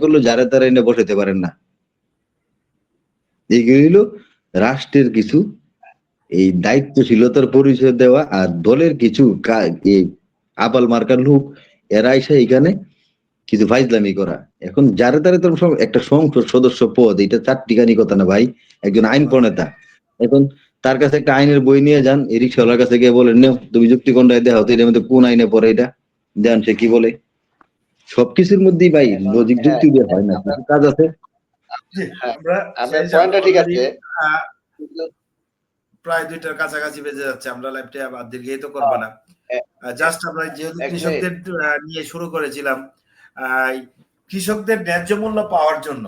করলো যারা তারা এনে বসাতে পারেন না। এইগুলো হইলো রাষ্ট্রের কিছু এই দায়িত্বশীলতার পরিচয় দেওয়া, আর দলের কিছু আবাল মার্কার লোক এরা এসে এখানে কিছু ফাইজলামি করা। এখন যারা তারা তো একটা সংসদ সদস্য পদ, এটা চারটিখানি কথা না ভাই, একজন আইন প্রণেতা। এখন তার কাছে একটা আইনের বই নিয়ে যান, এই রিক্সাওয়ালার কাছে গিয়ে বলেন নেও তুমি যুক্তি কোনটায় দেওয়া হতো, এটার মধ্যে কোন আইনে পড়ে এটা দেন, সে কি বলে। সবকিছুর মধ্যেই ভাই লজিক যুক্তি দিয়ে হয় না, কিছু কাজ আছে। আপনার পয়েন্টটা ঠিক আছে, প্রায় 2টার কাছাকাছি বেজে যাচ্ছে, আমরা লাইভটা আবার দীর্ঘায়িত করব না। জাস্ট আমরা যেহেতু কৃষকদের নিয়ে শুরু করেছিলাম, কৃষকদের ন্যায্য মূল্য পাওয়ার জন্য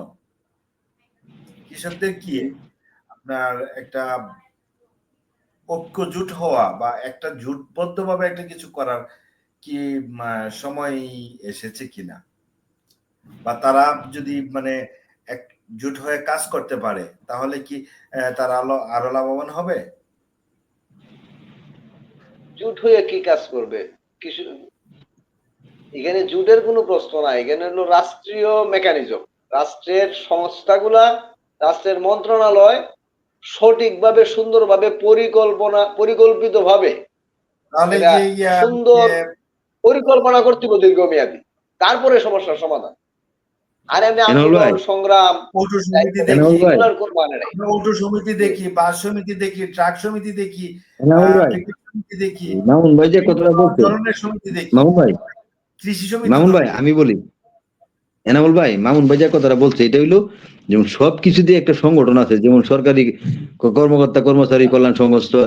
কৃষকদের কি আপনার একটা ঐক্যজোট হওয়া বা একটা জোটবদ্ধভাবে একটা কিছু করার কি সময় এসেছে কিনা, বা তারা যদি মানে একজোট হয়ে কাজ করতে পারে তাহলে কি তারা আরো লাভবান হবে? জোট হয়ে কি কাজ করবে? এখানে জোটের কোনো প্রশ্ন নাই, এখানে হলো রাষ্ট্রীয় মেকানিজম, রাষ্ট্রের সংস্থাগুলা, রাষ্ট্রের মন্ত্রণালয় সঠিকভাবে সুন্দরভাবে পরিকল্পিতভাবে সুন্দর পরিকল্পনা করতে হবে দীর্ঘমেয়াদী, তারপরে সমস্যার সমাধান। আর আমি আন্দোলন সংগ্রাম অটো সমিতি দেখি, বাস সমিতি দেখি, ট্রাক সমিতি দেখি, দেখি, মামুন ভাই যে কথাটা বলছে, মামুন ভাই, কৃষি সমিতি, মামুন ভাই আমি বলি, এনামুল ভাই, মামুন ভাই যে কথাটা বলছে এটা হইলো যেমন সবকিছু দিয়ে একটা সংগঠন আছে, যেমন সরকারি কর্মকর্তা কর্মচারী কল্যাণ সংস্থা,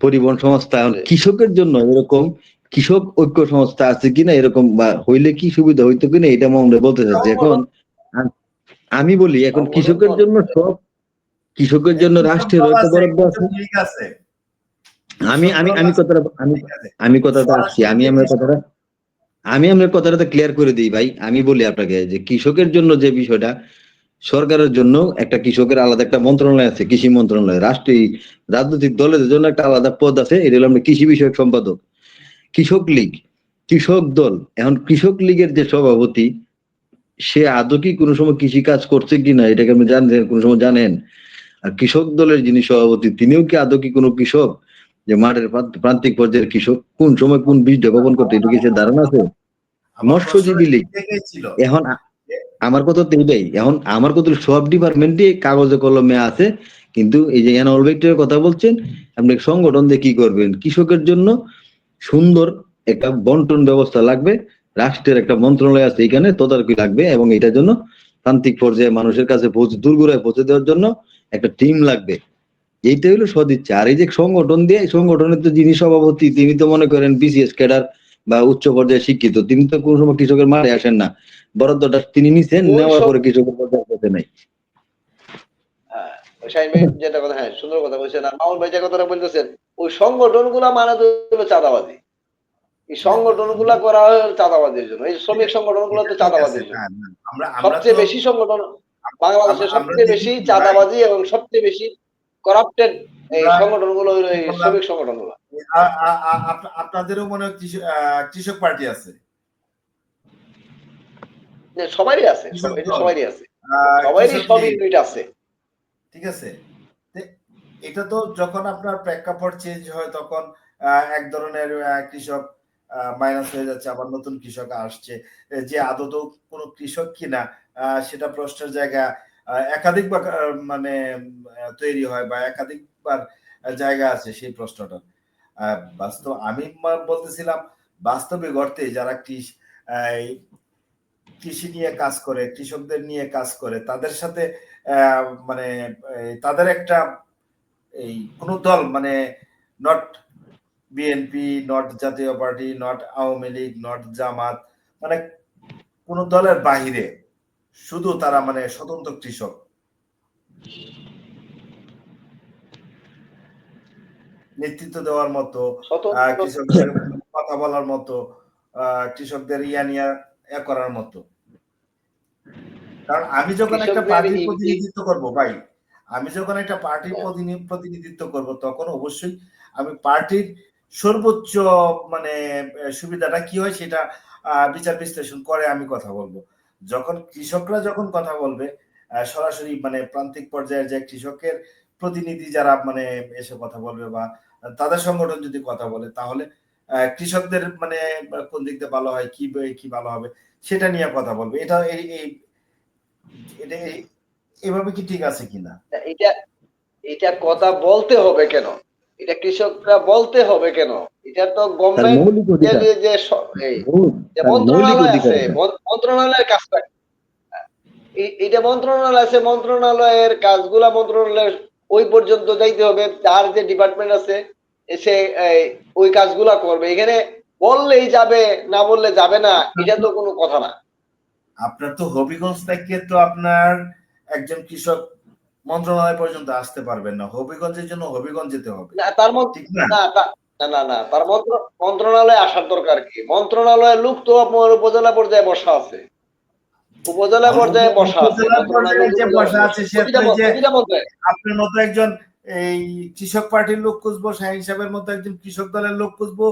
পরিবহন সংস্থা, কৃষকের জন্য এরকম কৃষক ঐক্য সংস্থা আছে কিনা, এরকম বা হইলে কি সুবিধা হইতো কিনা, এটা মামুন ভাই বলতে চাচ্ছে। এখন আমি বলি, এখন কৃষকের জন্য সব, কৃষকের জন্য রাষ্ট্রের হয়তো বরাদ্দ আছে। আমি কথাটা আসছি, আমি আপনার কথাটা ক্লিয়ার করে দিই ভাই। আমি বলি আপনাকে যে কৃষকের জন্য যে বিষয়টা, সরকারের জন্য একটা কৃষকের আলাদা একটা মন্ত্রণালয় আছে, কৃষি মন্ত্রণালয়। রাষ্ট্রীয় রাজনৈতিক দলের জন্য একটা আলাদা পদ আছে, এটা হলো আমরা কৃষি বিষয়ক সম্পাদক। কৃষক লীগ, কৃষক দল, এখন কৃষক লীগের যে সভাপতি, সে আদৌ কি কোনো সময় কৃষি কাজ করছে কিনা এটাকে আপনি জানেন, কোনো সময় জানেন? আর কৃষক দলের যিনি সভাপতি, তিনিও কি আদৌ কি কোনো কৃষক, যে মাঠের প্রান্তিক পর্যায়ের কৃষক, কোন সময় কোন বীজ বপন করতে, এটা কিছু ধারণা আছে? মৎস্যজীবী লীগ। এখন আমার কথা তো এটাই, এখন আমার কথা সব ডিপার্টমেন্টে কাগজে কলমে আছে, কিন্তু এই যে এনামুল ভাইয়ের কথা বলছেন, আপনি সংগঠন দিয়ে কি করবেন? কৃষকের জন্য সুন্দর একটা বন্টন ব্যবস্থা লাগবে, রাষ্ট্রের একটা মন্ত্রণালয় আছে এখানে তদারকি লাগবে, এবং এটার জন্য প্রান্তিক পর্যায়ে মানুষের কাছে দূরগোড়ায় পৌঁছে দেওয়ার জন্য একটা টিম লাগবে। এইটা হলো সদিচ্ছা। আর এই যে সংগঠন দিয়ে, সংগঠনের তো যিনি সভাপতি, তিনি তো মনে করেন বিসিএস ক্যাডার বা উচ্চ পর্যায়ে শিক্ষিত, তিনি তো কোনো সময় কৃষকের মাঠে আসেন না, বরাদ্দটা তিনি নিছেন, নেওয়ার পরে কৃষকের পর্যায়ে নাই। যেটা কথা, হ্যাঁ সুন্দর কথা বলছেন। আর মামুন ভাই যে কথাটা বলতেছেন, ওই সংগঠন গুলা মানে তো চাঁদাবাজি, এই সংগঠন গুলা করা হয় চাঁদাবাজির জন্য। এই শ্রমিক সংগঠন গুলো তো চাঁদাবাজির জন্য। সবচেয়ে বেশি সংগঠন বাংলাদেশের সবচেয়ে বেশি চাঁদাবাজি এবং সবচেয়ে বেশি করাপ্টেড এই সংগঠন গুলো হলো এই শ্রমিক সংগঠন গুলো। আপনাদেরও মনে হয় কৃষক পার্টি আছে? সবারই আছে, সবারই আছে, সবারই সব ইউনিট আছে। ঠিক আছে, এটা তো যখন আপনার প্রেক্ষাপট চেঞ্জ হয় তখন এক ধরনের কৃষক মাইনাস হয়ে যাচ্ছে, আবার নতুন কৃষক আসছে, যে আদৌ কোনো কৃষক কিনা সেটা প্রশ্নের জায়গা একাধিকবার মানে তৈরি হয়, বা একাধিকবার জায়গা আছে সেই প্রশ্নটা। বাস্তব আমি বলতেছিলাম, বাস্তবে গড়তে যারা কৃষি নিয়ে কাজ করে, কৃষকদের নিয়ে কাজ করে, তাদের সাথে মানে তাদের একটা এই কোন দল, মানে not BNP, not Jatiya Party, not Awami League, not Jamaat, মানে কোন দলের বাহিরে শুধু তারা মানে স্বতন্ত্র কৃষক, নেতৃত্ব দেওয়ার মতো, কৃষকদের কথা বলার মতো, কৃষকদের ইয়া করার মতো। কারণ আমি যখন একটা পার্টির প্রতিনিধিত্ব করব ভাই, আমি যখন একটা পার্টির প্রতিনিধিত্ব করব, তখন অবশ্যই আমি পার্টির সর্বোচ্চ মানে সুবিধাটা কি হয় সেটা বিচার বিশ্লেষণ করে আমি কথা বলবো। যখন কৃষকরা যখন কথা বলবে সরাসরি মানে প্রান্তিক পর্যায়ের যে কৃষকের প্রতিনিধি যারা মানে এসে কথা বলবে বা তাদের সংগঠন যদি কথা বলে, তাহলে কৃষকদের মানে কোন দিক দিয়ে ভালো হয়, কি ভালো হবে সেটা নিয়ে কথা বলবে। এটা এভাবে কি ঠিক আছে কিনা? এটা এটা কথা বলতে হবে কেন? এটা কৃষকরা বলতে হবে কেন? এটা তো তার গভর্নমেন্ট মৌলিক অধিকার, যে তার মৌলিক মন্ত্রণালয় অধিকার আছে, এটা। মন্ত্রণালয়ের কাজটা এটা মন্ত্রণালয় আছে, মন্ত্রণালয়ের কাজগুলা মন্ত্রণালয়ের ওই পর্যন্ত যাইতে হবে। তার যে ডিপার্টমেন্ট আছে সে ওই কাজগুলা করবে। এখানে বললেই যাবে, না বললে যাবে না, এটা তো কোনো কথা না। আপনার তো হবিগঞ্জ থেকে তো আপনার একজন কৃষক মন্ত্রণালয় পর্যন্ত আসতে পারবেন না। হবিগঞ্জের জন্য হবিগঞ্জ যেতে হবে, না তার মধ্যে ঠিক না? না না না তার মন্ত্রণালয়ে আসার দরকার কি? মন্ত্রণালয়ের লোক তো আপনার উপজেলা পর্যায়ে বসা আছে। উপজেলা পর্যায়ে বসা আছে। উপজেলা মন্ত্রণালয় পর্যায়ে যে বসা আছে সে তো এই যে প্রতিটা মন্ত্রণালয় আপনার মতো একজন এই কৃষক পার্টির লোক খুঁজবো, শাহিন সাহেবের মতো একজন কৃষক দলের লোক খুঁজবো,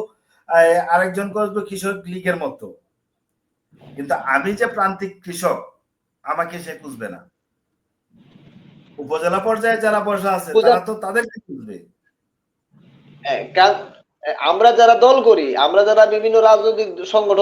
আরেকজন খুঁজবো কৃষক লীগের মতো। কিন্তু আমি যে প্রান্তিক কৃষক, আমাকে সে খুঁজবে না। উপজেলা পর্যায়ে যারা বসা আছে তারা তো তাদেরকে খুঁজবে। আমরা যারা দল করি, আমরা যারা বিভিন্ন রাজনৈতিক সংগঠন